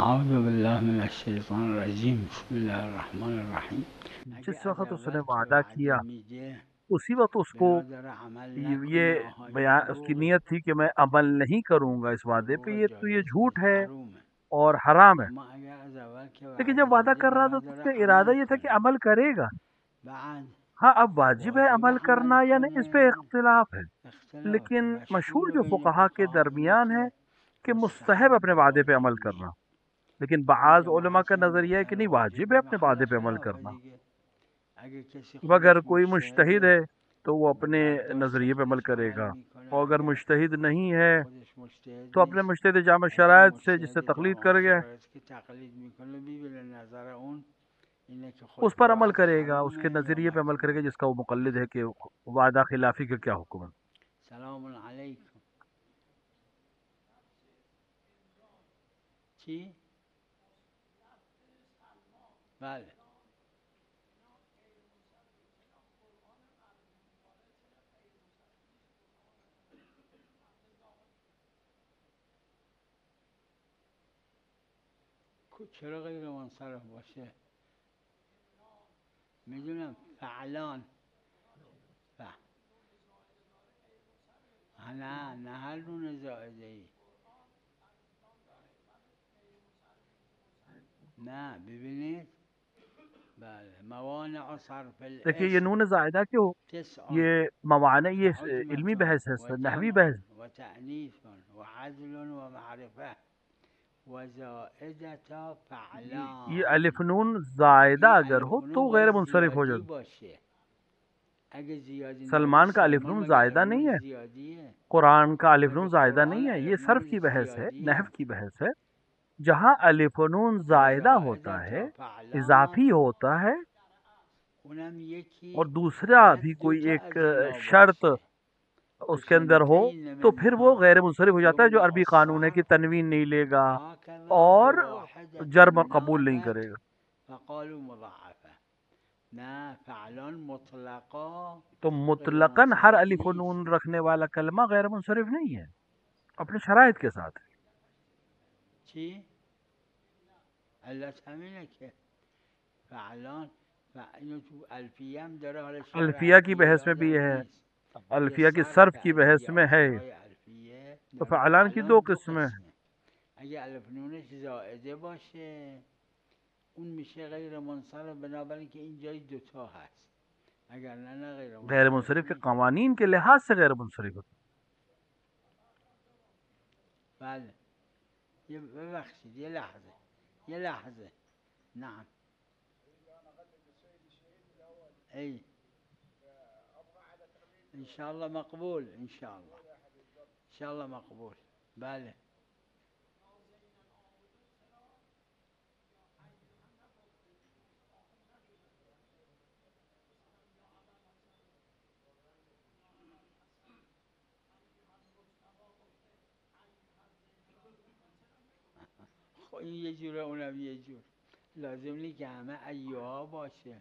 اعوذ باللہ من الشیطان الرجیم بسم اللہ الرحمن الرحیم. جس اگه از وقت اس نے اول که وعدہ کیا وعده میگه اسی وقت اس کو برادر عمل نکنی بیان اس کی دروغه نیت تھی کہ میں عمل نہیں کروں گا اس وعدے پہ، دروغ یہ جایز جھوٹ نیست، ہے حرومه. اور حرام ہے. اما اگر از اول که لیکن وعده جب وعدہ میده کر رہا تھا تو اس برادر کا عمل ارادہ یہ تھا کہ کنه. عمل کرے گا. بعد ہاں اب واجب ہے واجب عمل عمل کرنا یا نہیں، اس پہ کنه اختلاف ہے. اختلاف لیکن مشہور مشهور جو بین فقہا کے فقها اینه درمیان ہے که کہ مستحب مستحب اپنے وعدے پہ عمل واجب کرنا. نیست. لیکن اون بعض علماء کا جماعتی هم نظریہ ہے کہ گفتن نہیں، واجب واجب ہے اپنے محل وعدے پہ عمل خلاف کرنا. دیگه. اگه کسی اگر خودش کوئی مجتہد مجتهده ہے تو وہ با اپنے برداشت نظریے پہ عمل خودش کرے عمل گا، میکنه. اور اگر اگر مجتہد نہیں ہے خودش مجتهد تو اپنے نیست، مجتہد جامع اگه شرائط سے جس سے مجتهد تقلید جامعه کر گیا شرایط که تقلید میکنه ببینه نظر اون اینه که اس پر خودگاه عمل از کرے گا، اس کے حرومه یا نظریے پہ عمل کرے گا مکروه. جس کا وہ مقلد ہے کہ وعدہ خلافی کا کیا حکم ہے. سلام علیکم. چی؟ بله. چرا غیر منصرف باشه؟ میدونم فعلان نه هر نون زائده ای. نه ببینید، بله موانع صرف دیکھیے یہ الاسم نون زائدہ کیوں، تسع یہ موانع، یہ علمی وعجمة بحث ہے، نحوی وجمع بحث. وتأنيث وعدل ومعرفة وزائدة یہ فعلان. الف نون زائدہ این اگر الف ہو تو نون غیر باید منصرف ہو زیادی جائے. باشه. اگه زیادی نباشه، سلمان کا الف سلمان نون مگه زائدہ نہیں حرومش ہے، زیادیه؟ قرآن کا الف مگه نون زائدہ قرآن نہیں ہے. یہ الف صرف نونش کی بحث ہے، نحو زیادیه؟ کی بحث ہے. جہاں الف نون زائدہ ہوتا ہے، وزائدة فعلان اضافی ہوتا ہے، اونم اور یکی دوسرا باید بھی کوئی دوتا ایک از اینا شرط باشه. اس کے اندر ہو وثنتین تو پھر وہ منها غیر منصرف ہو جاتا ہے. جو یمنع عربی قانون ہے کہ الصرف تنوین نہیں لے گا هكذا اور بواحدة جرم قبول نہیں نابت کرے گا. فقالوا مضاعفة. نه فعلان مطلقا تو غیر مطلقاً ہر منصرف الف و نیست. نون رکھنے والا کلمہ غیر منصرف نہیں ہے، اپنے شرائط کے ساتھ. چی؟ علت همینه که فعلان اینو تو الفیه هم داره، حالا شعر الفیہ کی الفیه بحث میں بھی یادم ہے، نیست. یه الفیہ کی صرف صرف کی بحث الفیه میں ہے. آخرای الفیه تو داره. فعلان کی فعلان دو دو قسمیں ہیں. قسمه. اگه الف نونش زائده باشه اون میشه غیر منصرف، بنابراین که اینجای دوتا هست. اگر نه غیر غیر منصرف منصرف کے نیست. قوانین کے لحاظ سے غیر منصرف ہوتا بله. ببخشید یه لحظه. نعم. ای انشاءالله مقبول، انشاءالله مقبول. بله. خب این یه جوره اونم یه جور. لازم نیست که همه ایوها باشه. یه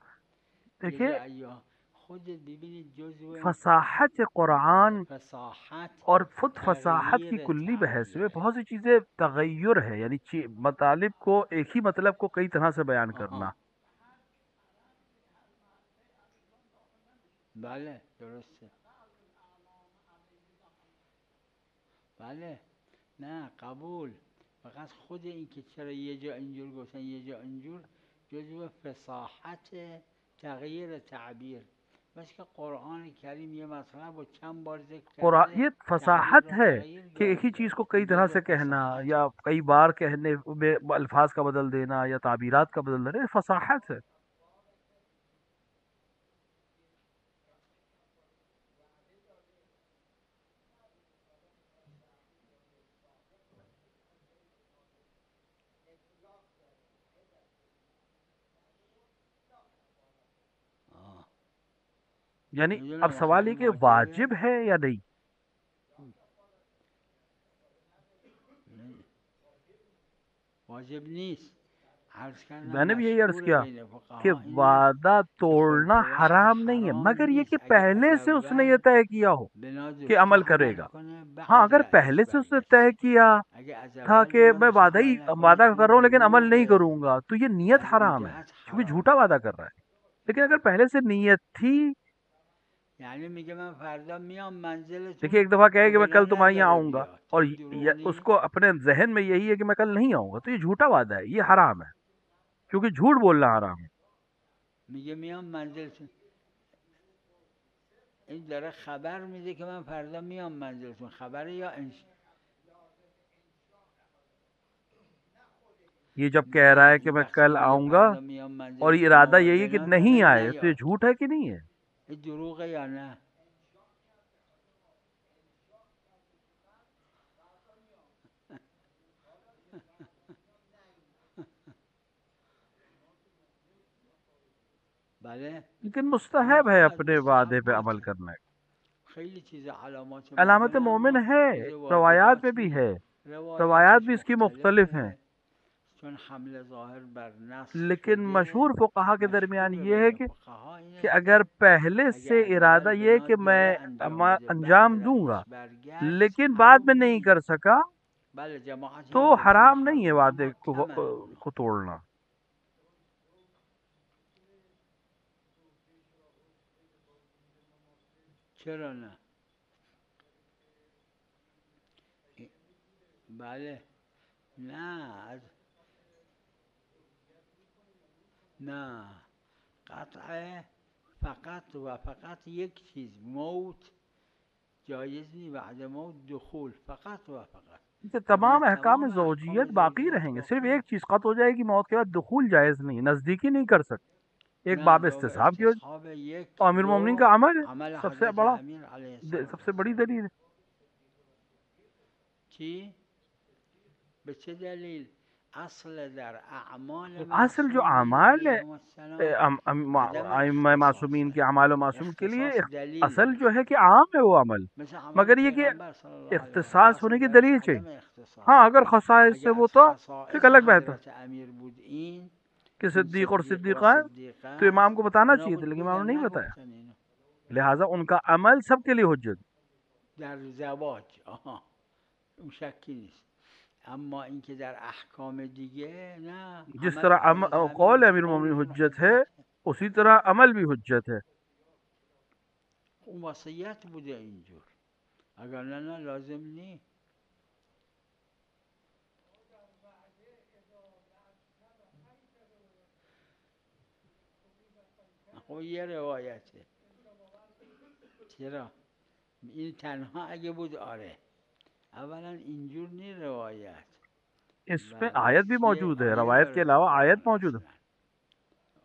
دیکھیے جا ایوها خودت ببینید جزو فصاحت قرآن فصاحت اور خود فصاحت کی تغییر کلی بحث میں تعبیر. بہت سی چیزیں تغیر ہے، یعنی مطالب کو، ایک ہی مطلب کو کئی طرح سے بیان کرنا. آها بله درسته. بله نه قبول. فقط خود این که چرا یه جا اینجور گفتن یه جا اینجور جزو فصاحت تغییر تعبیر. بس که قرآن کریم یه مطلب رو چند بار ذکر قرآن کرده، یہ تعبیر فصاحت را ہے تغییر کہ ایک ہی داده. چیز کو کئی این طرح جزو سے کہنا فصاحته. یا کئی بار کہنے میں الفاظ کا بدل دینا یا تعبیرات کا بدل دینا، یہ فصاحت ہے. یعنی اب میدونم سوال یہ آخرین کہ واجبه. واجب ہے یا نہیں. واجب نیست، عرض کردم میں نے بھی یہی عرض مشهور کیا بین کہ فقها اینه وعدہ که توڑنا خلف وعد حرام نہیں ہے، حرام مگر یہ کہ نیست. اگه پہلے از سے اس نے اول یہ طے کیا ہو بنا کہ داشته عمل کرے عمل گا. کنه ہاں، بعد اگر پہلے سے اس نے برگشت. طے کیا اگه از تھا اول کہ بنا میں داشته عمل نکنه وعدہ کر این رہا ہوں لیکن عمل نہیں دروغه، کروں گا، تو یہ نیت از اون حرام ہے جهت کیونکہ جھوٹا حرامه. وعدہ کر رہا ہے. لیکن اگر پہلے سے نیت تھی، یعنی میگه من فردا میام منزلتون دیکھیے ایک دفعہ کہے کہ میں مگه کل تمہارے یہاں نداره آؤں گا بیاد، اور این دروغ اس نیست. کو اپنے ذہن میں یہی ہے کہ میں کل نہیں آؤں گا، تو یہ جھوٹا وعدہ ہے، یہ حرام ہے کیونکہ جھوٹ بولنا حرام ہے. میگه میام منزلتون، این داره خبر میده که من فردا میام منزلتون. خبره یا یہ جب کہہ رہا ہے کہ میں وقتی کل که میگه آؤں گا فردا میام اور منزلتون ارادہ یہی ہے کہ آماده نہیں نکنه آئے، تو یہ نیاد. جھوٹ ہے کہ نہیں ہے؟ این دروغه یا نه؟ بله لیکن مستحب ہے فقط اپنے وعدے پہ مستحبات عمل کرنا. خیلی چیز علامات علامت مومن، مومن اما ہے، جز روایات میں واجبات بھی نیست. ہے، روایات روایاتش بھی اس کی مختلف ہیں، مختلفه، چون حمل ظاهر بر نص لیکن شده. مشہور فقہا کے درمیان مشهور یہ ہے بین کہ فقها اینه اگر که پہلے اگه سے از ارادہ اول یہ بنا کہ میں داره انجام بده بعد انجام دوں گا رأیش برگشت لیکن بعد حروم میں نہیں نیست. کر سکا بله جماعتی تو هم گفتن حرام نہیں ہے حروم، وعدے اما کمن اونا. کو توڑنا. چرا نه؟ بله نه نه قطع فقط و فقط یک چیز، موت جایز نی، بعد موت دخول فقط و فقط. کہ تمام احکام تمام احکام زوجیت باقی زوجیت رہیں گے، صرف باقی. ایک چیز قطع ہو جائے گی، موت کے بعد دخول جائز نہیں، نزدیکی نہیں کر سکتے. ایک نه باب باب استصحاب کی وجہ، استصحاب یک. تو امیر مومنین کا دو عمل ہے عمل سب سے حضرت بڑا، امیر علیه السلام. سب سے بڑی دلیل ہے. چی؟ به چه دلیل؟ اصل در اعمال اصل جو معصومین اعمال ہے علیهم السلام عدم ائمہ اختصاص معصومین ہے. کے اعمال و معصوم کے لیے اختصاص دلیل اصل جو داره، ہے کہ عام ہے وہ عمل، مثل عمل مگر یہ کہ پیغمبر صلی اللہ علیه و آله، اختصاص اصل ہونے کی درش دلیل چاہیے. عدم ہاں اختصاص. اگر خصائص سے اگه وہ از تو ایک خصائص الگ بات ہے حضرت امیر بود این کہ این صدیق اور صدیق و صدیقہ صدیقه تو امام کو بتانا اونا چاہیے تھا بود لیکن امام بودن نے نہیں بتایا، نگفتن اینو لہٰذا ان کا عمل سب کے لیے حجت. در زواج. آها اون شکی نیست، اما اینکه در احکام دیگه نه. جس عمل طرح حضرت امیر قول مثل امیر المومنین قولشون حجت ہے حجت. اسی طرح عمل بھی حجت ہے. اون وصیت بوده اینجور، اگر نه لازم نی. خب یه روایته. چرا؟ این تنها اگه بود آره. اولا اینجور نی روایت، اس میں آیت بھی موجود ہے، روایت کے علاوہ آیت موجود ہے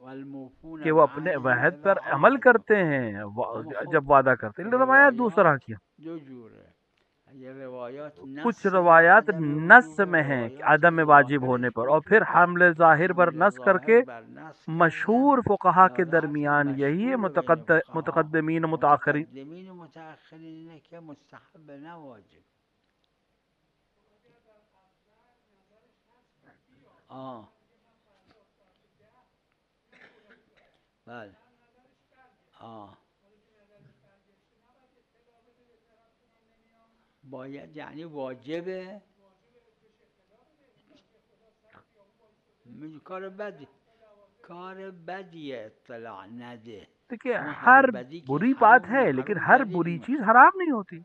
والموفون کہ وہ اپنے بعهدهم وعد اذا پر عمل کرتے عاهدوا. ہیں اما خب جب وعدہ کرتے ہیں. روایات دوسرا روایات کیا، دو جوره. اگه روایات کچھ نص روایات عدم نص وجوب، میں ہیں روایات عدم واجب ہونے ظاهرش پر، اور پھر وجوبه. حمل ظاہر پر حمل نص کر ظاهر کے بر نص کردن. مشہور فقہا کے لہذا اصل درمیان یہی ہے، مشهور بین فقها متقدمین و متاخرین. متقدمین و متأخرین اینه که مستحب نه واجب. بله باید یعنی واجبه. کار بدیه اطلاع نده. دیکھیے اما ہر بدی که بری بات حروم ہے نه، لیکن حروم ہر دلیل بری چیز میخواد. حرام نہیں ہوتی.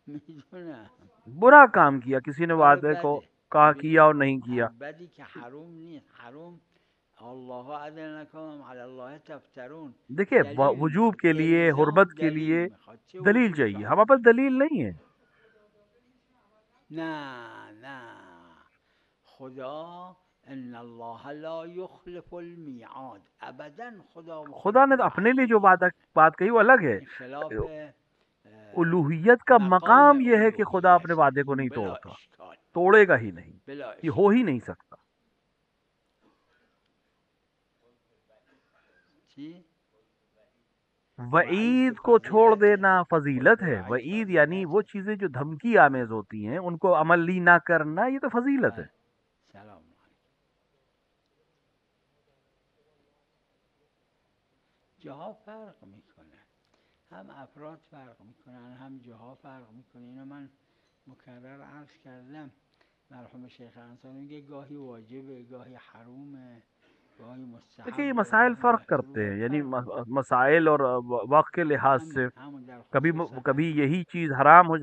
میدونم برا کام کیا کسی نے کار وعدے کو بده. کہا کیا اور میدونم نہیں کیا، هر بدی که حروم نیست. حروم الله ادنکم علی الله تفترون. دیکھیے دلیل وجوب میخواد، کے لیے، الزام حرمت کے دلیل لیے میخواد. چه دلیل وجوب چه چاہیے، ہمارے حرمت. پاس دلیل نہیں ہے. نه خدا ان الله لا يخلف الميعاد. ابدا خدا خدا مخالف نے تو اپنے وعد لیے جو نیست. بات کہی وہ الگ ہے. این خلاف الوہیت کا مقام مقام یہ ہے کہ خدا اپنے الوهیت وعدے کو نہیں بلا توڑتا، اشکال. توڑے گا ہی نہیں، بلا یہ ہو ہی اشکال. نہیں سکتا. چی؟ وعید کو چھوڑ دینا فضیلت ہے. وعید یعنی وہ چیزیں جو دھمکی آمیز ہوتی ہیں ان کو عملی نہ کرنا، یہ تو فضیلت ہے. سلام علیکم. جاها فرق میکنه، هم افراد فرق میکنن، هم جاها فرق میکنه. اینو من مکرر عرض کردم. مرحوم شیخ انصاری میگه گاهی واجبه، گاهی حرومه، گاهی دیکھیے یہ مستحبه، مسائل گاهی فرق کرتے مکروه، ہیں، یعنی فرق میکنه. مسائل اور وقت کے لحاظ سے همون در کبھی خصوص کبھی همین یہی چیز حرام ہو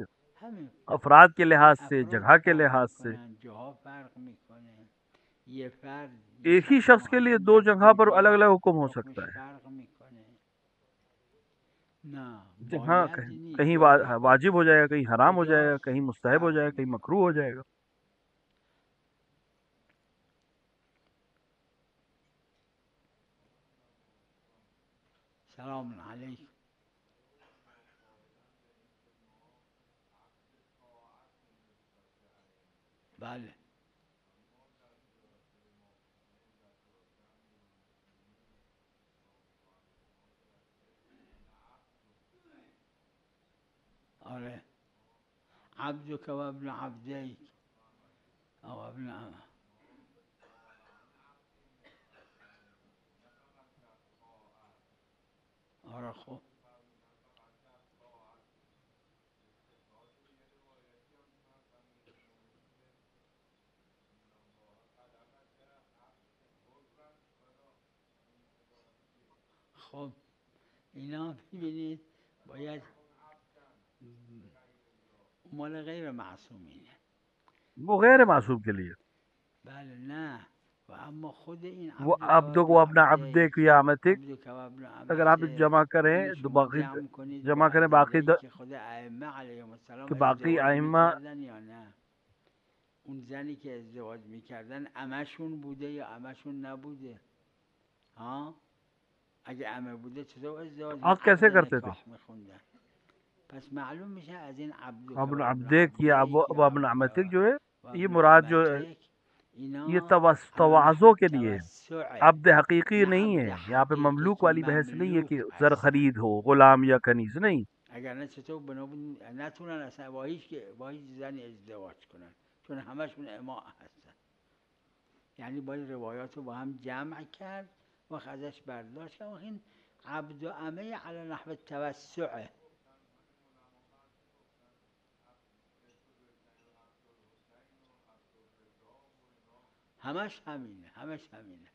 همین افراد کے گاهی لحاظ سے، افراد جگہ کے فرق لحاظ سے. میکنن، جاها فرق میکنه. یه فرد یه ایک ہی شخص شخص کے لیے معین دو در جگہ دو پر الگ جا الگ حکم ہو سکتا حکمش ہے. فرق میکنه. نه ہاں باید نیست، کہیں جایز واجب ہو جائے گا، کہیں حرام ہو جائے گا، کجاست کہیں مستحب ہو فرق جائے گا، کہیں میکنه. مکروہ ہو جائے گا. سلام علیکم. بله آره. عبدك وابن عبديك او ابن آره. خب خب اینا ببینید باید مال غیر معصومینه. وہ غیر معصوم کے لیے. بله نه و اما خود این وہ عبدک و عبدک ابن و ابن عبدیک، عبدک یا امتک، عبدک و ابن اگر آپ امتک، جمع کریں اینو تو شما باقی جمع کنید جمع با کریں باقی ادله‌ای که خود ائمه علیهم السلام کہ باقی ازدواج ائمہ میکردن یا نه. اون زنی که ازدواج میکردن عمه‌شون بوده یا عمه‌شون نبوده؟ ها اگه عمه بوده چطور ازدواج آپ عقد کیسے کرتے تھے؟ نکاح میخوندن؟ پس معلوم میشه از این عبدک ابن و ابن عبدک یا عبدیک یا ابن عبدک عمتک جو ہے و یہ ابن مراد جو امتک یہ اینا علی نحو تواضع کے لیے ہے. توسع، عبد حقیقی نه نہیں عبد ہے یہاں پہ، حقیقی مملوک که والی بحث نہیں ہے کہ مملوک زر هستن. خرید ہو، غلام یا کنیز نہیں. اگر نه چطور بنابود نتونن اصلا با هیچ زنی ازدواج کنن، چون همشون اماء هستن. یعنی باید روایات رو با هم جمع کرد و ازش برداشت کرد. این عبد و امه علی نحو توسعه. همش همینه، همش همینه.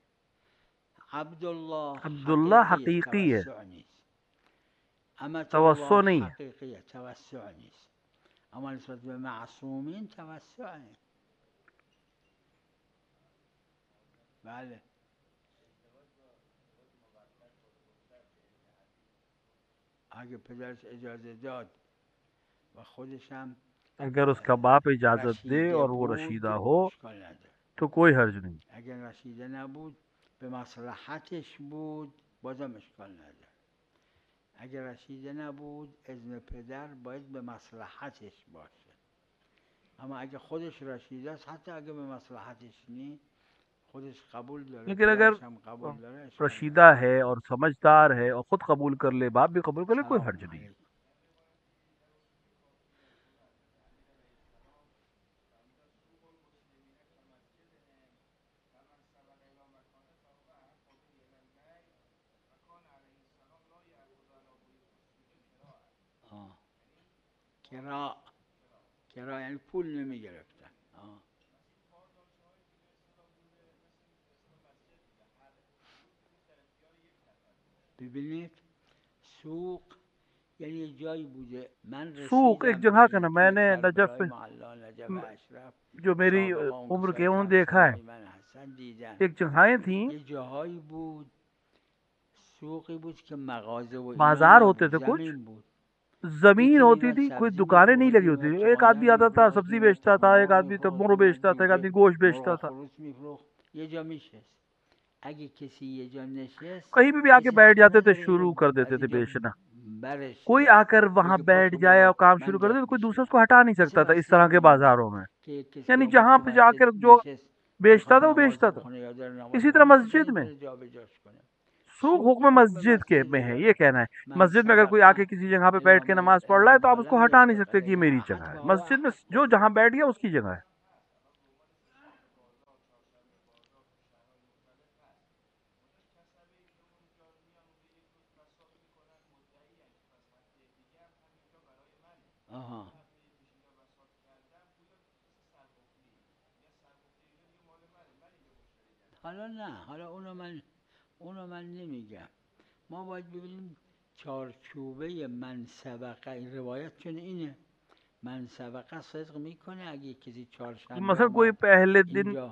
عبدالله عبداللہ حقیقیه، حقیقی ہے، توسع نیست. امت توسع الله نہیں ہے. حقیقیه، توسع نیست. اما نسبت به معصومین توسعه. بله اگه پدرش اجازه داد و خودش هم اگر اس کا باپ اجازت دے رشیده اور وہ بود رشیدہ ہو اشکال نداره. تو کوئی حرج نہیں. اگر رشیده نبود به مصلحتش بود بازم اشکال نداره. اگر رشیده نبود اذن پدر باید به مصلحتش باشه. اما اگه خودش رشیده است، حتی اگه به مصلحتش نی، خودش قبول داره، لیکن اگر پدرش هم قبول داره، اشکال رشیدہ نداره. ہے اور سمجھدار ہے اور خود قبول کر لے، باپ بھی قبول کر لے، کوئی سلام حرج نہیں. علیکم. کرا یعنی پول نمی گرفتن. ببینید سوق یعنی یه جایی بوده. من سوق ایک رسیدم جگہ به کا نا، این میں توی نے نجف کربلای معلا، نجف اشرف، جو میری سابقا اون عمر کے کسایی که انہوں دیکھا ہے، همسنای من هستن دیدن. ایک جگہیں تھیں، یه جاهایی بود، سوقی بود که مغازه و اینا بازار ہوتے نبود، تھے، کچھ زمین بود. زمین یکی ہوتی میمد تھی، کوئی سبزی دکانیں نہیں میفروخت، لگی یکی ہوتی میمد تھی. ایک آدمی چغندر آتا تھا میفروخت، یکی سبزی میمد بیچتا تھا، تخم ایک مرغ آدمی تو میفروخت، مرغ یکی میمد بیچتا تھا، ایک آدمی جوجه گوشت بیچتا مرغ تھا. خروس میفروخت. یه جا میشست. اگه کسی یه جا نشست، کہیں بھی آ کے کسی بیٹھ حق جاتے تھے، نداره شروع اینو کر دیتے از تھے اینجا بیچنا. برش کوئی آ داره، کر وہاں بگه بیٹھ پاشو جائے برو اور کام من شروع کر دے تو جات کوئی دوسرا اس میشینم. کو ہٹا نہیں مثل سکتا تھا اس مسجد طرح کے میمونه بازاروں میں. که یک کسی یعنی آمد جہاں تو پہ جا مسجد کر جو نشست، بیچتا میخواد تھا وہ نماز بیچتا تھا. بخونه یا داره نماز اسی طرح میخونه، مسجد نمیتونه میں بره جا به جاش کنه. سوق سوق حکم حکم مسجد کے مسجد میں ہے، یہ داره. کہنا ہے. من مسجد میں اگر کوئی سبق آ کے کسی جگہ پہ بیٹھ کے نماز پڑھ رہا ہے تو آپ اس کو فلم ہٹا نہیں سکتے یستوقف کہ یہ میری علیها جگہ ہے. حتى وهو مسجد میں أحق جو به. جہاں بیٹھ گیا اس کی جگہ ہے. آها. حالا نه، حالا اونو من نمیگم. ما باید ببینیم چارچوبه من سبقه، این روایت چون اینه من سبقه صدق میکنه. اگه کسی چهارشنبه مثلا کوئی آمد پہلے دن اینجا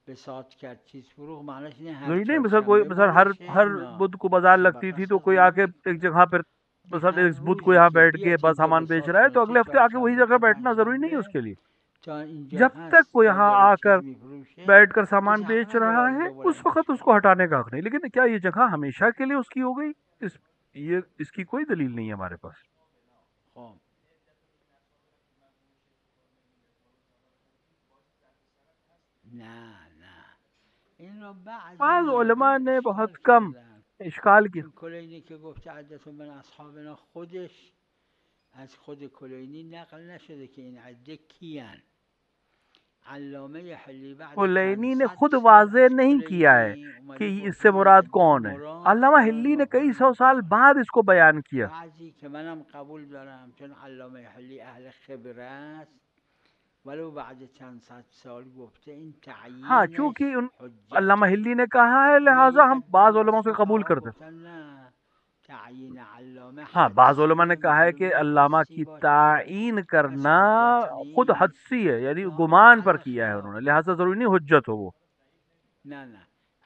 بساط کرد چیز فروخت، معنیش اینه هر ضروری نہیں، مثلا کوئی چهارشنبه مثلا ما ہر بشه؟ نه، بدھ کو بازار لگتی سبقه تھی تو صدق کوئی آ کے نمیکنه. ایک جگہ پر این مثلا هر ایک بدھ کو روزی یہاں که بیٹھ کے بیاد بس اینجا سامان بیچ بساط رہا ہے کنه، تو چه اگلے ہفتے آ کے وہی چهارشنبه جگہ چه بیٹھنا ضروری نہیں ہے اس پنجشنبه، کے لیے. تا اینجا جب تک هست وہ تا یہاں داره آ چیز کر میفروشه بیٹھ کر کسی سامان حق بیچ نداره رہا اینجا ہے بلند اس وقت بشه. اس کو ہٹانے کا حق نہیں. لیکن کیا یہ جگہ ہمیشہ کے لیے اس کی ہو گئی؟ اس کی کوئی دلیل نہیں ہے ہمارے پاس. خب نه این رو بعضی بعض علماء نادر نے اشکال بہت کم کردن. اشکال کیا. چون کلینی که گفته عدت من اصحابنا خودش از خود کلینی نقل نشده که این عده کیان. علامه حلی بعد چند کلینی نے صد خود سال واضح از نہیں کیا ہے کلینی کہ اومده اس گفته سے این مراد عده کون ہے. مراد علامہ فلان حلی و نے کئی فلان سو و سال فلان. بعد اس کو بیان کیا. بعضی که منم قبول دارم چون علامه حلی اهل خبره است، ولو بعد چند صد سال گفته این ہاں تعیینش چونکہ علامہ حجته. حلی نے کہا ہے اما لہٰذا یه ہم عده بعض هم علماء از سے قبول فقها کرتے ہیں. گفتن نه، تعیین علامه ہاں بعض علماء نے حدسیه، کہا ہے کہ معلوم نیست علامہ حدسی کی باشه تعیین پس کرنا حجت خود نیست. حدسی ہے، یعنی یا گمان پر محل کیا ہے انہوں نے، خلاف. لہٰذا ضروری نہیں حجت ہو وہ. نه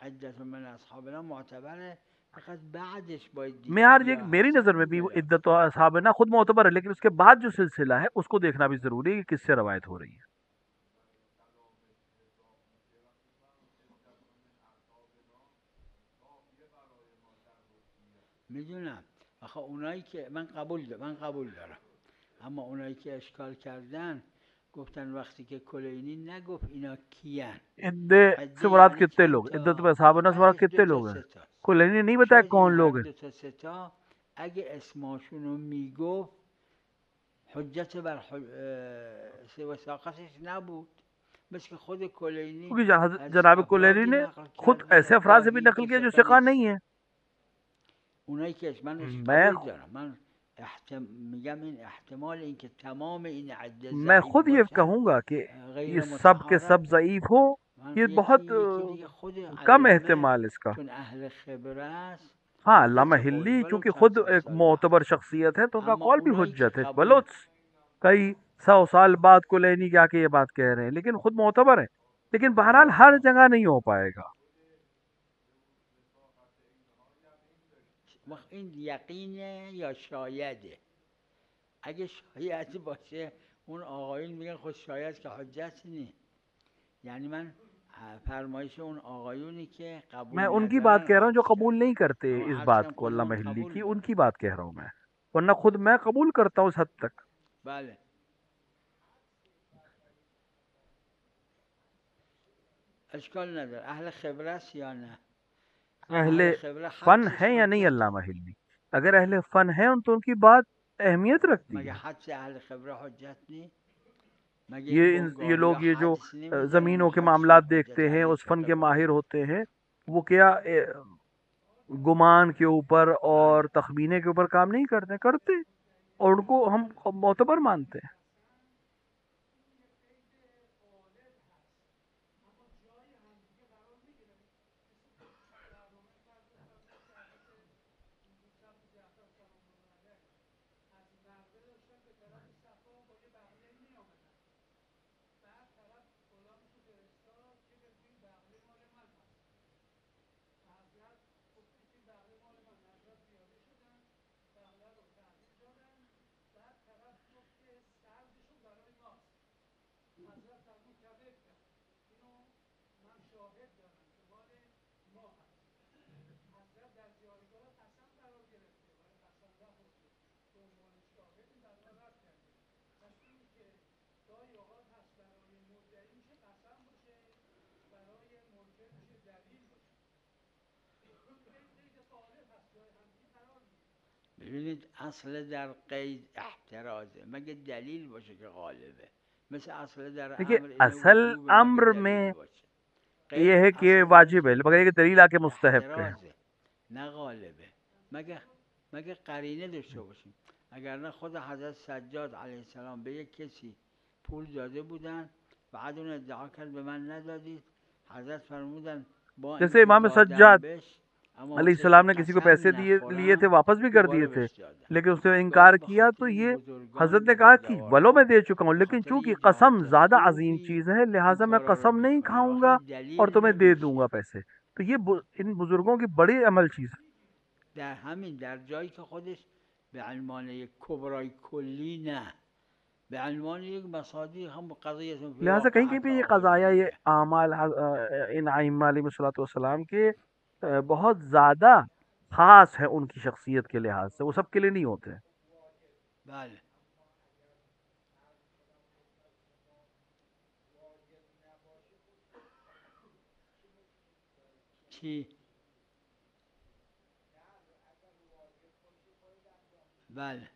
عدت من اصحابنا معتبره، فقط بعدش باید دید معیار یہ کیا میری هستن نظر میں اون بھی جدا. عدت و اصحابنا خود معتبر ہے، لیکن اس کے بعد جو سلسلہ ہے اس کو دیکھنا بھی ضروری ہے کہ کس سے روایت ہو رہی ہے. میدونم آخه اونایی که من قبول دارم، اما اونایی که اشکال کردن گفتن وقتی که کلینی نگفت اینا کیان، عدے سے عده مراد یعنی کتنے چند لوگ ہیں؟ عدت و تا، اصحابنا سے مراد بعدش دو کتنے تا لوگ ہیں؟ سه تا. کلینی نے نہیں بتایا شاید این کون هر لوگ ہیں. دو تا سه تا اگه اسماشون رو میگفت حجت بر وثاقتش نبود، مثل که خود کلینی کیونکہ از جناب کلینی افرادی نے نقل خود کرده ایسے افراد سے بھی گاهی نقل که کیا جو ثقه ثقہ نیست. نہیں ہیں. اونایی که من میں قبول دارم، من میگم این احتمال اینکه تمام این عده میں ضعیف خود یہ باشن کہوں گا کہ غیر یہ سب کے سب متعارض. ضعیف ہو، من یہ بہت یکی دیگه خود کم علامه احتمال اس کا. چون اهل خبره است ہاں گفته علامہ چه قولی حلی ولو چونکہ چند خود صد ایک سال بعد. معتبر شخصیت ہے تو ان کا اما قول بھی اونایی که حجت ہے، قبول بلوچ کئی سو سال بعد کلینی کے آ کے یہ بات کہہ رہے ہیں، لیکن خود معتبر ہے. لیکن بہرحال ہر جگہ نہیں ہو پائے گا. این یقینه یا شایده؟ اگه شاید باشه اون آقایون میگن خود شاید که حجت نیست. یعنی من فرمایش اون آقایونی که میں قبول ان کی بات ندارن کہہ رہا ہوں جو عرض قبول کردم. نہیں کرتے اما اس عرض بات کردم کو، خود علامہ من حلی قبول کی، ان دارم. کی بات کہہ رہا ہوں میں. ورنہ خود میں قبول کرتا ہوں اس حد تک. بله اشکال نداره. اهل خبره است یا نه؟ اہل اهل خبره فن حدسش ہے یا نہیں حجته. علامہ حلی؟ اگر اہل فن ہے تو ان کی بات اہمیت رکھتی مگه ہے. حدس اهل خبره حجت نیست؟ مگه این یہ بنگالی ها لوگ یہ جو حدس نمیزنن زمینوں کے حدسشون معاملات حجت دیکھتے ہیں، اهل اس فن خبره کے ماہر باشه؟ ہوتے ہیں، وہ کیا گمان کے اوپر اور بله تخمینے کے اوپر کام نہیں کرتے اور ان کو ہم معتبر مانتے ہیں. ببینید اصل در قید احترازه، مگه دلیل باشه که غالبه. مثل اصل در دیکھیے امر اینه اصل وجوبه، مگه امر میں دلیل باشه. یہ ہے قید کہ اصل درش واجب ہے مگر یہ دلیل آ کے مستحب ہے. احترازه نه غالبه. مگه قرینه داشته باشیم. اگر نه خود حضرت سجاد علیه السلام به یک کسی پول داده بودن، بعد اون ادعا کرد به من ندادید، حضرت فرمودن با جیسے اینکه امام دادم سجاد بهش اما علیہ واسه السلام که نے کسی کو قسم پیسے لیے تھے، نخورم واپس بھی کر دیے دوباره تھے، بهش دادم. لیکن اس نے انکار گاهی به کیا خاطر تو این یہ بزرگان حضرت نے کہا کہ ولو میں بزرگواران، دے چکا ہوں، به لیکن خاطر چونکہ یه قسم جهات زیادہ عظیم خوبی چیز ہے این لہٰذا میں کارا رو قسم نہیں میکنه، کھاؤں گا وقتی اور دلیل تمہیں دے دوں نمیشه. گا پیسے. تو یہ ان بزرگوں کی بڑی عمل چیز ہے. در همین در جایی که خودش به عنوان یک کبرای کلی نه، به عنوان یک مصادیق هم قضیه فی لہٰذا کہیں کہیں واقعات پہ یہ آخر قضایا، یہ میگه. اعمال ان ائمہ علیہ الصلوۃ والسلام کے بہت زیادہ خاص ہے ان کی شخصیت کے لحاظ سے، وہ سب کے لیے نہیں ہوتے. بله. چی؟ بله.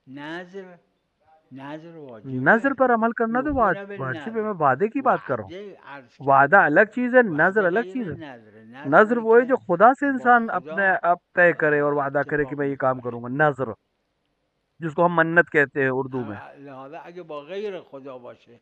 نظر واجبه. نظر پر عمل کرنا تو یوفون واجب ہے. میں بالنظر. وعدے کی بات کر رہا ہوں. وعده عرض وعدہ کردم. الگ چیز ہے، نظر وعده الگ غیر چیز ہے. نظر. نظر وہ ہے جو که خدا سے با انسان اپنے خدا اب طے کرے اور وعدہ کرے کہ اتفاق میں یہ کام میکنه. کروں گا. نظر جس کو ہم منت کہتے ہیں اردو میں. لہذا اگه با غیر خدا باشه،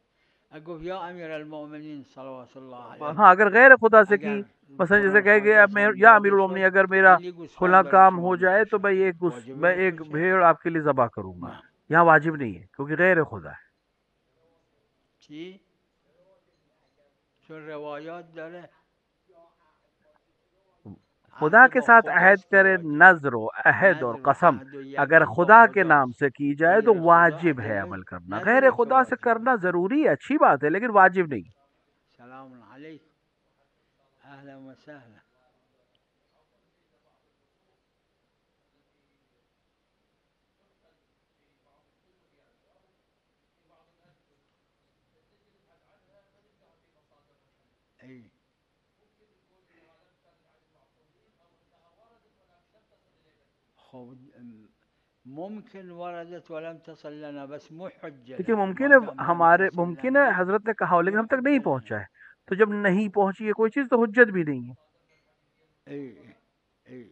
اگه گفت یا امیر المؤمنین صلوات الله علیه، ہاں اگر غیر خدا سے کی، اگر مثلا جیسے فلان کہے کہ حاجت هم یا امیر داده المومنین شد اگر میرا ولی گوسفند فلاں برای کام شما ہو جائے تو میکشم، واجبه میں ایک بکشه؟ بھیڑ آپ کے لیے ذبح کروں گا. نه. یہاں واجب نہیں ہے کیونکہ غیر خدا ہے. چی؟ چون روایات داره خدا عهد کے با ساتھ عہد خداست که کرے، واجبه. نظر و عہد اور نظر و قسم عهد و اگر یمین با خدا کے نام خداست. سے کی جائے تو غیر خدا واجب ہے اگه عمل کرنا. نظر غیر چه خدا سے واجبه؟ کرنا ضروری ہے، اچھی بات ہے، لیکن واجب نہیں. سلام علیکم، اهلا و سهلا. ای خب ممکن وردت ولم تصل لنا بس مو حجه دیکھیے لنا ممکن ما دام ہے لم تصل ممکن ہے لنا حضرت نے کہا ہو لیکن مو ہم تک نہیں حجه پہنچا لنا. ہے. تو جب نہیں پہنچی ہے کوئی چیز تو حجت بھی نہیں ہے. اي اي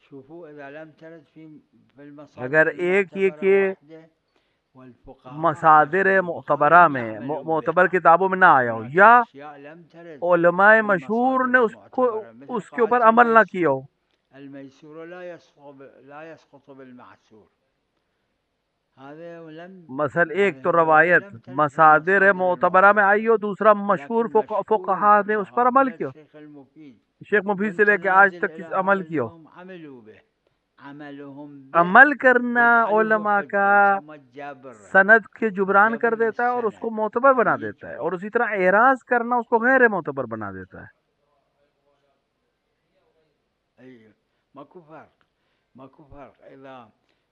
شوفوا اذا لم ترد في اگر المصادر ایک یہ المعتبره کہ وحده والفقهاء مصادر نفسهم معتبرہ المختارون میں يعملوا معتبر بها. کتابوں میں نہ آیا ہو، هناك یا اشياء لم ترد علماء في مشہور المصادر نے المعتبره، مثل اس کے اوپر قاعده عمل نہ کیا ہو. الميسور لا يسقط بالمعسور. هذا مثلا ایک هذه تو الروايه روایت لم ترد في مصادر المصادر معتبرہ میں آئی ہو، المعتبره، دوسرا مشہور لكن مشهور فقہا نے اس پر الفقهاء عمل من کیا. الشيخ المفيد شیخ مفید سے وانت لے کے آج نازل تک الى عمل هذا کیا ہو. اليوم عملوا به. عملهم به عمل کرنا يجعله علماء کا حجه، يسمى جبر. سند کے جبران کر جبر دیتا ہے اور اس کو للسند. معتبر بنا يعني دیتا ہے، يجبر. اور اسی طرح اعراض کرنا اس کو غیر معتبر بنا دیتا ہے. ايوه ماكو فرق اذا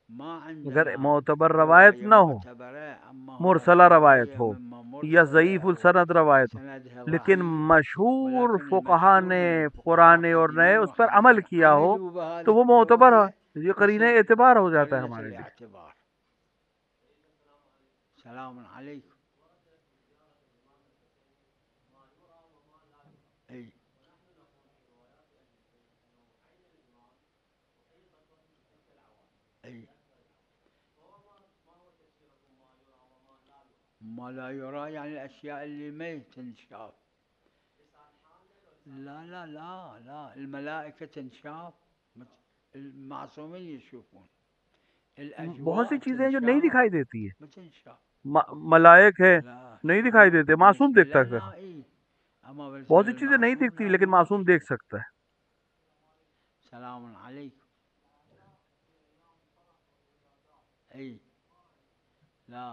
ما اگر عندنا معتبر روایت روايه نہ ہو، معتبره اما هناك مرسلہ روایت روايه ہو مما یا مرسله ضعیف او السند روایت ہو، سندها لیکن ضعيف، مشہور ولكن فقہا المشهور نے من الفقهاء پرانے اور نئے قديما اس پر عمل وحديثا کیا ہو عملوا تو بهذه وہ معتبر ہے. الروايه، یہ قرینہ يصير اعتبار ہو جاتا ہے قرينه ہمارے لیے. الاعتبار. سلام عليكم. اي اي ما لا يرى يعني الاشياء اللي ما تنشاف. لا الملائكة تنشاف، المعصومين يشوفون. بہت سی الأجواء چیزیں ہیں جو نہیں تنشاف دکھائی دیتی ما تنشاف. ہے. ملائک ہے لا نہیں دکھائی شما دیتے، معصوم بالنسبة دیکھ سکتا ہے. لنا إيه، أما بالنسبة بہت سی چیزیں نہیں للمعصوم دکھتی لا لیکن ما معصوم بشوف. دیکھ سکتا ہے. سلام عليكم. أي لا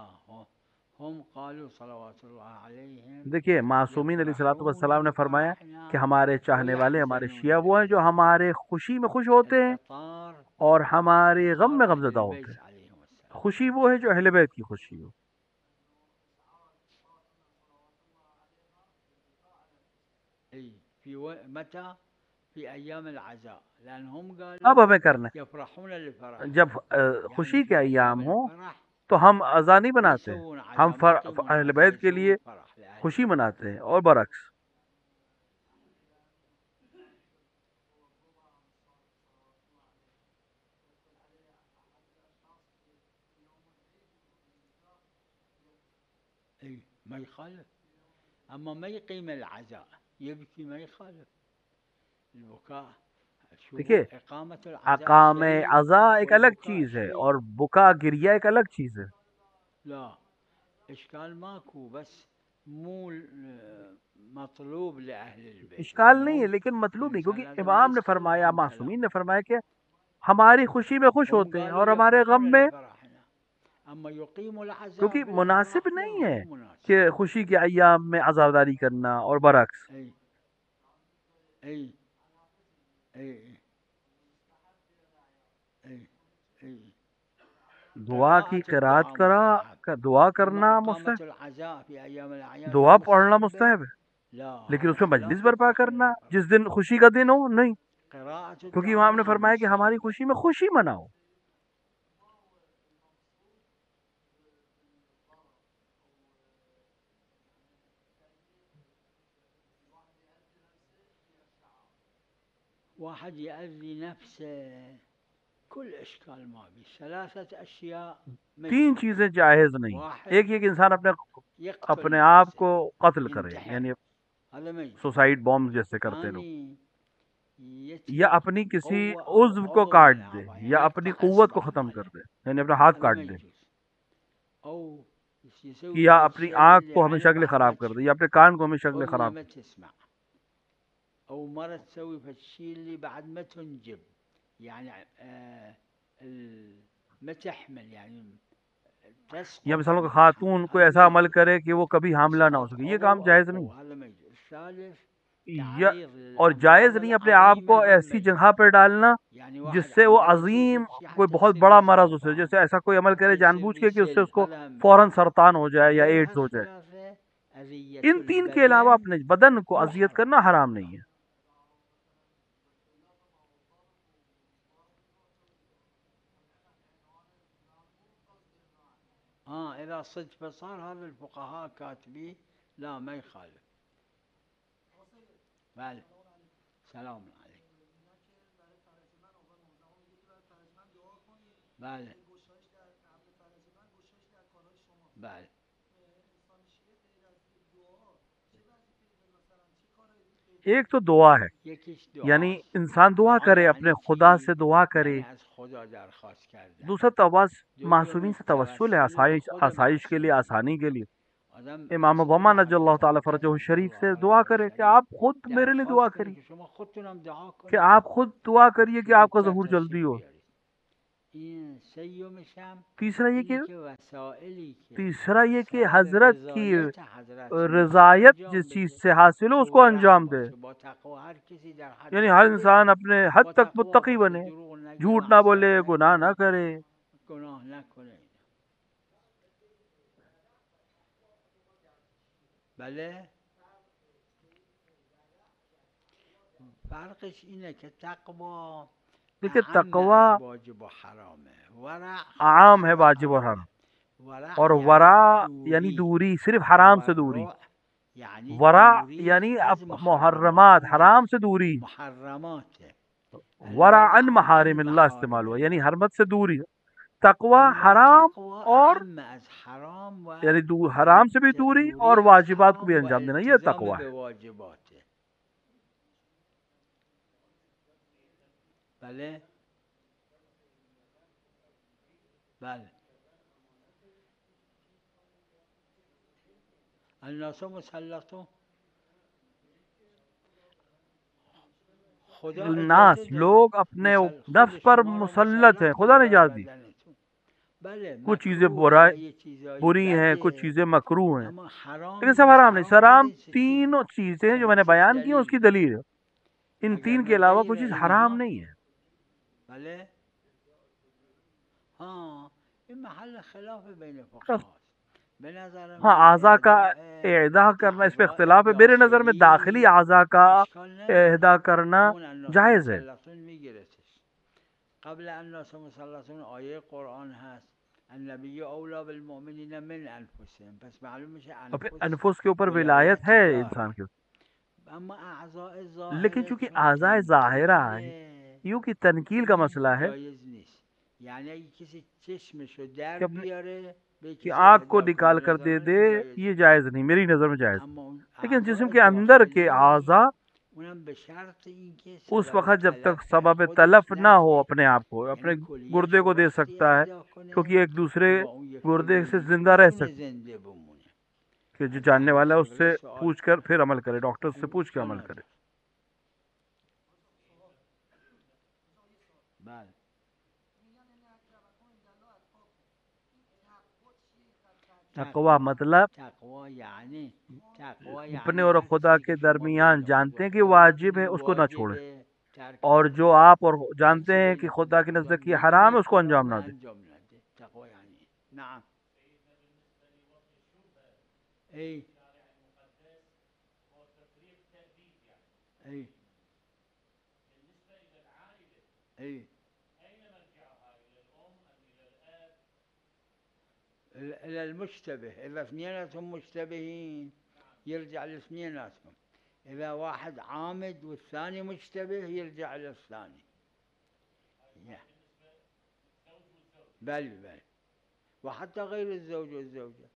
هم قالوا صلوات الله عليهم دیکھیے معصومین علیہ الصلوۃ يفرحون والسلام نے فرمایا بفرحنا کہ ہمارے چاہنے والے، ہمارے ويحزنون شیعہ وہ ہیں جو بحزننا. ہمارے خوشی میں خوش ہوتے ہیں الإطار اور ہمارے غم إطار میں أهل غمزدہ ہوتے البيت ہیں. عليهم السلام. خوشی وہ ہے جو اہل بیت کی خوشی ہو. اي متى في ايام العزاء، لان هم قالوا اب ہمیں کرنا يفرحون ہے للفرح، جب يعني خوشی کے في ايام ایام ہوں الفرح تو ہم اذان نہیں ما بناتے، يسوون ہم عزاء، ما يقيمون اہل عزاء، بیت کے لیے يسوون فرح لاهل خوشی البيت. مناتے ہیں اور برعکس. اي ما يخالف، اما ما يقيم العزاء يبكي ما يخالف البكاء. دیکھیے شوفوا إقامة العزاء اقام شيء عزا ایک الگ والبكاء چیز ہے شيء. اور بکا گریا ایک الگ چیز ہے. لا إشكال ماكو، بس مو مطلوب لأهل البيت. اشکال نہیں ہے لیکن مطلوب نہیں، الإنسان کیونکہ لازم امام نے يسكت فرمایا، عن معصومین كلام. نے فرمایا کہ ہماری خوشی میں خوش هم ہوتے ہیں قالوا اور ہمارے غم يفرحون میں، لفرحنا، أما يقيم العزاء کیونکہ بالأفراح مناسب لا نہیں ہے مو مناسب. کہ خوشی کے ایام میں عزاداری کرنا اور برعکس. أي أي أي أي أي دعا کی قراءة قرات الدعاء مستحب، دعا أما کرنا إقامة مستحب، العزاء في أيام الأعياد دعا پڑھنا مستحبة. مستحب ہے، لا لیکن هذا اس میں مجلس خلاف برپا اتفاق کرنا الفقهاء. جس دن خوشی کا دن ہو نہیں، قراءة کیونکہ الدعاء امام نے نعم فرمایا کہ ہماری مستحبة. خوشی میں خوشی مناؤ. واحد يأذي نفسه كل إشكال ما بي. ثلاثة أشياء تین چیزیں جائز نہیں. واحد ایک یہ کہ انسان يقتل اپنے آپ نفسه کو قتل کرے، ينتحر، یعنی هذا ما يجوز. سوسائڈ بامب جیسے کرتے لوگ، ثاني یا يتلف اپنی کسی قوة عضو کو عضو کاٹ من دے أعضائه، یا يعني اپنی يقطع قوت کو إصبع ختم کر ماله، دے، یعنی اپنا ہاتھ هذا کاٹ ما دے، يجوز. أو يسوي یا ذا اپنی الشيء آنکھ اللي کو ہمیشہ عينه کے لیے بعد ما خراب کر دے، تشوف، یا اپنے کان کو ہمیشہ کے لیے أذنه خراب ما کر دے. تسمع، أو مرة تسوي فالشيء اللي بعد ما تنجب، يعني ما تحمل، يعني یا تسقط مثلا عن خاتون الحمل، کوئی هذا ایسا ما عمل يجوز. کرے کہ وہ کبھی حاملہ نہ ہو إسقاط سکے، یہ عضو کام أو جائز نہیں. قوة، هذا ما يجوز. الثالث یا تعريض اور جائز للأمراض نہیں اپنے آپ کو العظيمة ایسی بالميت، جگہ پہ ڈالنا يعني جس واحد سے وہ عمال يسوي عظیم فد شيء کوئی حتى بہت يصير بڑا بيه مرض اسے، سرطان، جیسے ایسا کوئی عمل حتى کرے جان يصير بوجھ بيه کے کہ اس سے سل، اس کو هذا هم فوراً يجوز. سرطان ہو جائے یا غيرها ایڈز ہو جائے. الثلاثة أذية ان تین کے علاوہ البدن اپنے بدن کو مو اذیت حرام. کرنا حرام نہیں ہے. إذا صدق فصار هذا الفقهاء كاتبين لا ما يخالف. بله سلام عليكم. بله بله ایک تو دعا ہے، یکیش یعنی دعاست. انسان دعا دعا کرے، یعنی اپنے خدا چی؟ سے دعا کرے. یعنی از خدا درخواست کردن. دوسرا توبہ معصومین دوم سے توسل ہے، توسل به خود آسائش کے لیے، معصومین. آسانی کے لیے. آدم امام مثل وما خود نجی اللہ حضرت تعالیٰ ابوبکر فرجہ رضی الشریف اللہ سے عنہ دعا کرے کہ آپ خود میرے لیے دعا درخواست کریے، کنید که شما خودتونم دعا کہ کنید آپ خود دعا کریے کہ آپ کا زودتر ظہور جلدی تشریف ہو. بیارید. این سیومش هم تیسرا یہ اینه کہ که وسائلی که تیسرا یہ کہ سبب حضرت کی رضایت حضرت میشه رضایت انجام جس چیز بده سے حاصل ہو که اس کو ورع انجام دے، باشه، با تقوا هر کسی در حد یعنی ہر خودش انسان اپنے حد با تک تقوا متقی باشه، بنے، دروغ نگه، جھوٹ نہ بولے، معصیت گناہ نہ نکنه، کرے. گناه نکنه. بله فرقش اینه که تقوا دیکھیے اعم تقوا از واجب و حرامه، ورع عام ہے خاص و واجب اور حرامه. حرام، ورع اور یعنی ورا یعنی دوری، دوری، صرف حرام سے دوری. تورع یعنی ورا دوری یعنی از محرمات، محرمات، حرام سے دوری. محرماته. ورا الورع عن محارم عن اللہ محارم استعمال ہوا، یعنی الله. حرمت سے دوری. تقوا اما حرام تقوى اور اعم از حرام و یعنی حرام سے بھی دوری اور دوری از واجبات کو بھی حرام و انجام دینا، یہ التزام تقوا ہے. بواجباته. بله بله الناس مسلطون. خدا الناس اجازه لوگ داده اپنے خود نفس پر شما را مسلط ہیں، مسلط خدا کنه نے بر اجازت دی. بدنتون. بله کچھ چیزیں مکروه، یه چیزایی بری ہیں، کچھ بده، چیزیں مکروہ ہیں، اما حرام لیکن سب نیست. حرام نہیں. حرام حرام خودش چیز تینوں چیزیں جو میں نے شخصش بیان کی ہیں اس کی دلیل داره. دلیل ہے. ان اگر تین نه کے علاوہ غیر کوئی چیز حرام اینها نہیں ہے. بله این محل خلاف بین فقهاست. به نظر ہاں من اعضا کا اهداء اعداء کرنا اس پہ اعضاء اختلاف ہے. میرے نظر میں داخلی داخلی اعضا کا اشکال نداره، اعداء کرنا همون الناس جائز ہے. مسلطون میگیرتش. قبل الناس مسلطون آیه قرآن هست النبی اولا بالمؤمنین من انفسهم، پس معلوم میشه اور پھر انفس انفس کے اوپر ولایت ولایت ہے داره. انسان کے. اما اعضاء لیکن ظاهره چونکہ چون اعضاء ظاہرہ تنکیله یوں کی تنکیل کا مسئلہ ہے جایز نیست. یعنی اگه کسی چشمشو در کہ اپنے بیاره کہ آنکھ کو نکال کر دے دے، یہ جائز نہیں، میری نظر میں جائز نہیں. لیکن جسم کے اندر کے اعضاء اس وقت جب تک سبب تلف نہ ہو اپنے آپ کو، اپنے گردے کو دے سکتا ہے، کیونکہ ایک دوسرے گردے سے زندہ رہ سکتے، کہ جو جاننے والا ہے اس سے پوچھ کر پھر عمل کرے، ڈاکٹر سے پوچھ کے عمل کرے. تقوی مطلب اپنے اور خدا کے درمیان جانتے ہیں کہ واجب ہے اس کو نہ چھوڑیں، اور جو آپ اور جانتے ہیں کہ خدا کے نزدیک یہ حرام ہے اس کو انجام نہ دیں. نعم. اي اي اي إلى المشتبه، إذا اثنيناتهم مشتبهين يرجع لاثنيناتهم، إذا واحد عامد والثاني مشتبه يرجع للثاني. بل وحتى غير الزوج والزوجة،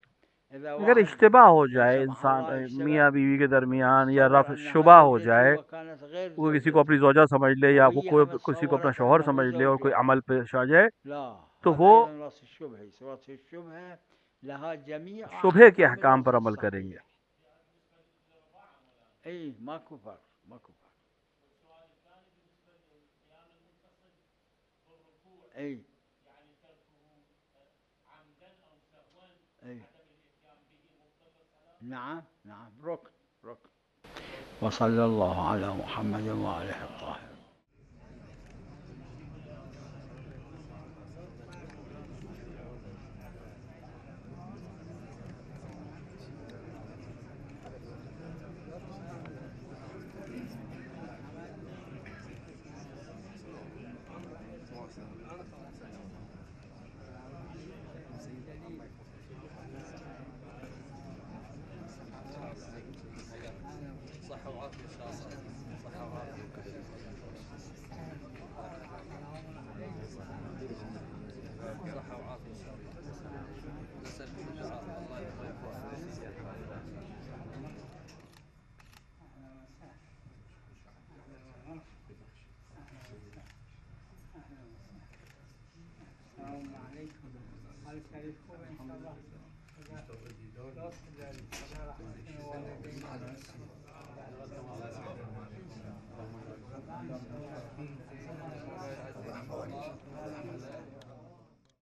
اگر اشتباہ ہو جائے انسان میاں بیوی کے درمیان، یا رفع شبہ ہو جائے، وہ کسی کو اپنی زوجہ سمجھ لے یا وہ کوئی کسی کو اپنا شوہر سمجھ لے اور کوئی عمل پیش آ جائے، تو وہ شبہ کے احکام پر عمل کریں گے. ماكو فرق. اي نعم ركن. وصلى الله على محمد وآله الطاهرين.